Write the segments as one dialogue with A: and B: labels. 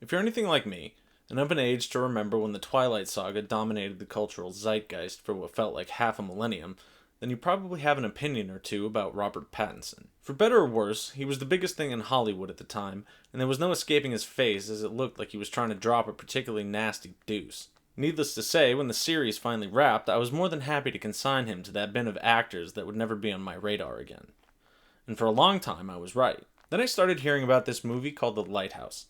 A: If you're anything like me, and of an age to remember when the Twilight Saga dominated the cultural zeitgeist for what felt like half a millennium, then you probably have an opinion or two about Robert Pattinson. For better or worse, he was the biggest thing in Hollywood at the time, and there was no escaping his face as it looked like he was trying to drop a particularly nasty deuce. Needless to say, when the series finally wrapped, I was more than happy to consign him to that bin of actors that would never be on my radar again. And for a long time, I was right. Then I started hearing about this movie called The Lighthouse.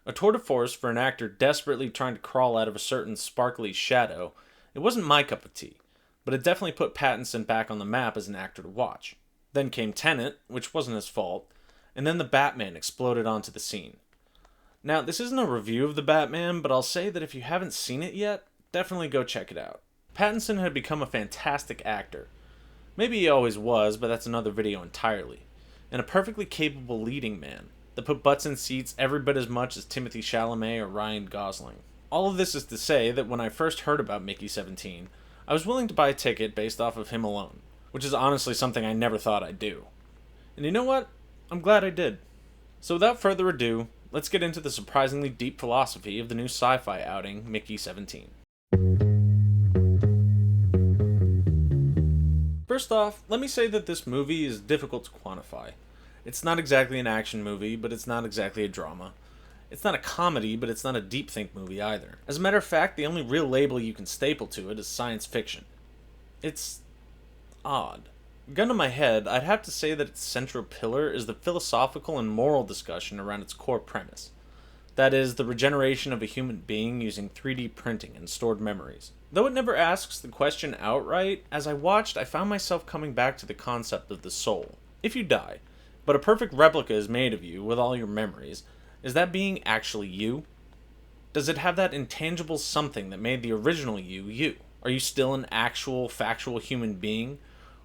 A: A tour de force for an actor desperately trying to crawl out of a certain sparkly shadow. It wasn't my cup of tea, but it definitely put Pattinson back on the map as an actor to watch. Then came Tenet, which wasn't his fault, and then the Batman exploded onto the scene. Now, this isn't a review of the Batman, but I'll say that if you haven't seen it yet, definitely go check it out. Pattinson had become a fantastic actor. Maybe he always was, but that's another video entirely. And a perfectly capable leading man that put butts in seats every bit as much as Timothy Chalamet or Ryan Gosling. All of this is to say that when I first heard about Mickey 17, I was willing to buy a ticket based off of him alone, which is honestly something I never thought I'd do. And you know what? I'm glad I did. So without further ado, let's get into the surprisingly deep philosophy of the new sci-fi outing, Mickey 17. First off, let me say that this movie is difficult to quantify. It's not exactly an action movie, but it's not exactly a drama. It's not a comedy, but it's not a deep think movie either. As a matter of fact, the only real label you can staple to it is science fiction. It's odd. Gun to my head, I'd have to say that its central pillar is the philosophical and moral discussion around its core premise. That is, the regeneration of a human being using 3D printing and stored memories. Though it never asks the question outright, as I watched, I found myself coming back to the concept of the soul. If you die, but a perfect replica is made of you with all your memories, is that being actually you? Does it have that intangible something that made the original you, you? Are you still an actual, factual human being?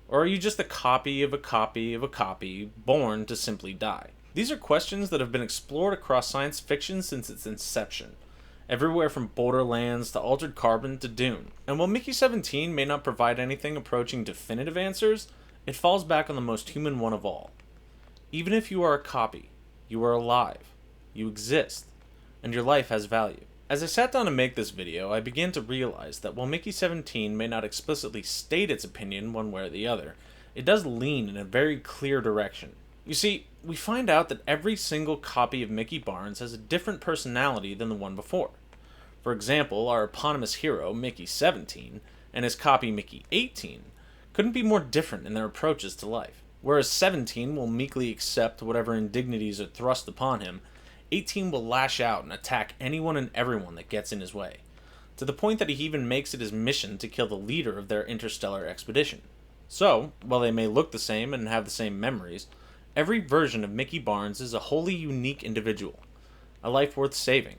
A: Or are you just a copy of a copy of a copy, born to simply die? These are questions that have been explored across science fiction since its inception, everywhere from Borderlands to Altered Carbon to Dune. And while Mickey 17 may not provide anything approaching definitive answers, it falls back on the most human one of all. Even if you are a copy, you are alive, you exist, and your life has value. As I sat down to make this video, I began to realize that while Mickey 17 may not explicitly state its opinion one way or the other, it does lean in a very clear direction. You see, we find out that every single copy of Mickey Barnes has a different personality than the one before. For example, our eponymous hero, Mickey 17, and his copy Mickey 18, couldn't be more different in their approaches to life. Whereas 17 will meekly accept whatever indignities are thrust upon him, 18 will lash out and attack anyone and everyone that gets in his way, to the point that he even makes it his mission to kill the leader of their interstellar expedition. So, while they may look the same and have the same memories, every version of Mickey Barnes is a wholly unique individual, a life worth saving,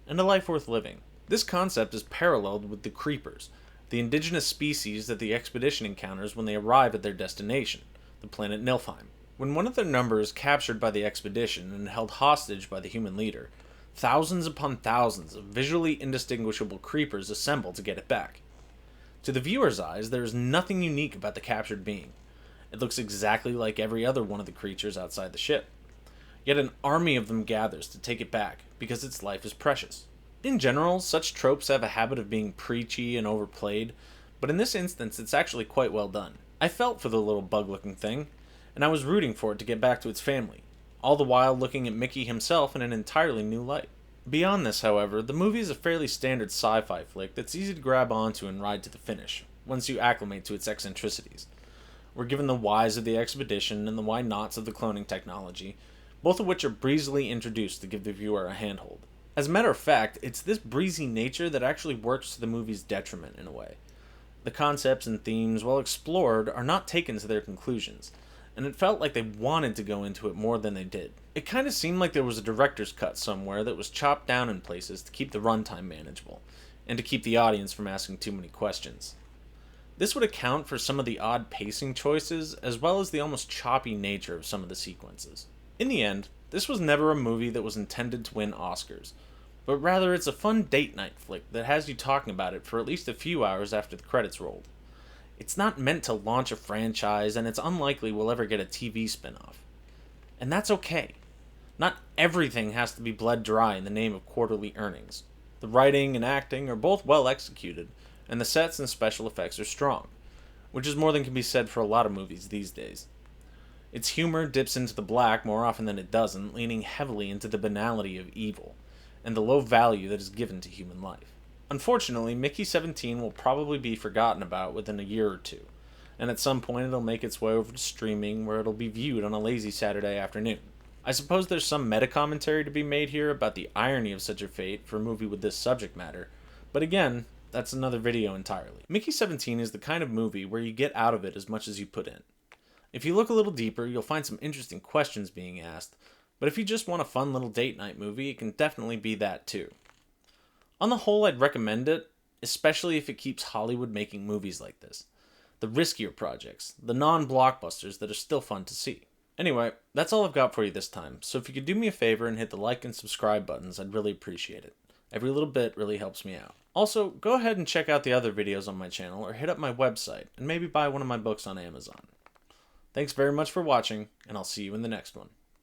A: and a life worth living. This concept is paralleled with the Creepers, the indigenous species that the expedition encounters when they arrive at their destination, the planet Nilfheim. When one of their number is captured by the expedition and held hostage by the human leader, thousands upon thousands of visually indistinguishable creepers assemble to get it back. To the viewer's eyes, there is nothing unique about the captured being. It looks exactly like every other one of the creatures outside the ship. Yet an army of them gathers to take it back, because its life is precious. In general, such tropes have a habit of being preachy and overplayed, but in this instance it's actually quite well done. I felt for the little bug-looking thing, and I was rooting for it to get back to its family, all the while looking at Mickey himself in an entirely new light. Beyond this, however, the movie is a fairly standard sci-fi flick that's easy to grab onto and ride to the finish, once you acclimate to its eccentricities. We're given the whys of the expedition and the why-nots of the cloning technology, both of which are breezily introduced to give the viewer a handhold. As a matter of fact, it's this breezy nature that actually works to the movie's detriment in a way. The concepts and themes, while explored, are not taken to their conclusions, and it felt like they wanted to go into it more than they did. It kind of seemed like there was a director's cut somewhere that was chopped down in places to keep the runtime manageable, and to keep the audience from asking too many questions. This would account for some of the odd pacing choices, as well as the almost choppy nature of some of the sequences. In the end, this was never a movie that was intended to win Oscars, but rather it's a fun date night flick that has you talking about it for at least a few hours after the credits rolled. It's not meant to launch a franchise, and it's unlikely we'll ever get a TV spin-off. And that's okay. Not everything has to be bled dry in the name of quarterly earnings. The writing and acting are both well executed, and the sets and special effects are strong, which is more than can be said for a lot of movies these days. Its humor dips into the black more often than it doesn't, leaning heavily into the banality of evil, and the low value that is given to human life. Unfortunately, Mickey 17 will probably be forgotten about within a year or two, and at some point it'll make its way over to streaming where it'll be viewed on a lazy Saturday afternoon. I suppose there's some meta-commentary to be made here about the irony of such a fate for a movie with this subject matter, but again, that's another video entirely. Mickey 17 is the kind of movie where you get out of it as much as you put in. If you look a little deeper, you'll find some interesting questions being asked, but if you just want a fun little date night movie, it can definitely be that too. On the whole, I'd recommend it, especially if it keeps Hollywood making movies like this. The riskier projects, the non-blockbusters that are still fun to see. Anyway, that's all I've got for you this time, so if you could do me a favor and hit the like and subscribe buttons, I'd really appreciate it. Every little bit really helps me out. Also, go ahead and check out the other videos on my channel or hit up my website and maybe buy one of my books on Amazon. Thanks very much for watching, and I'll see you in the next one.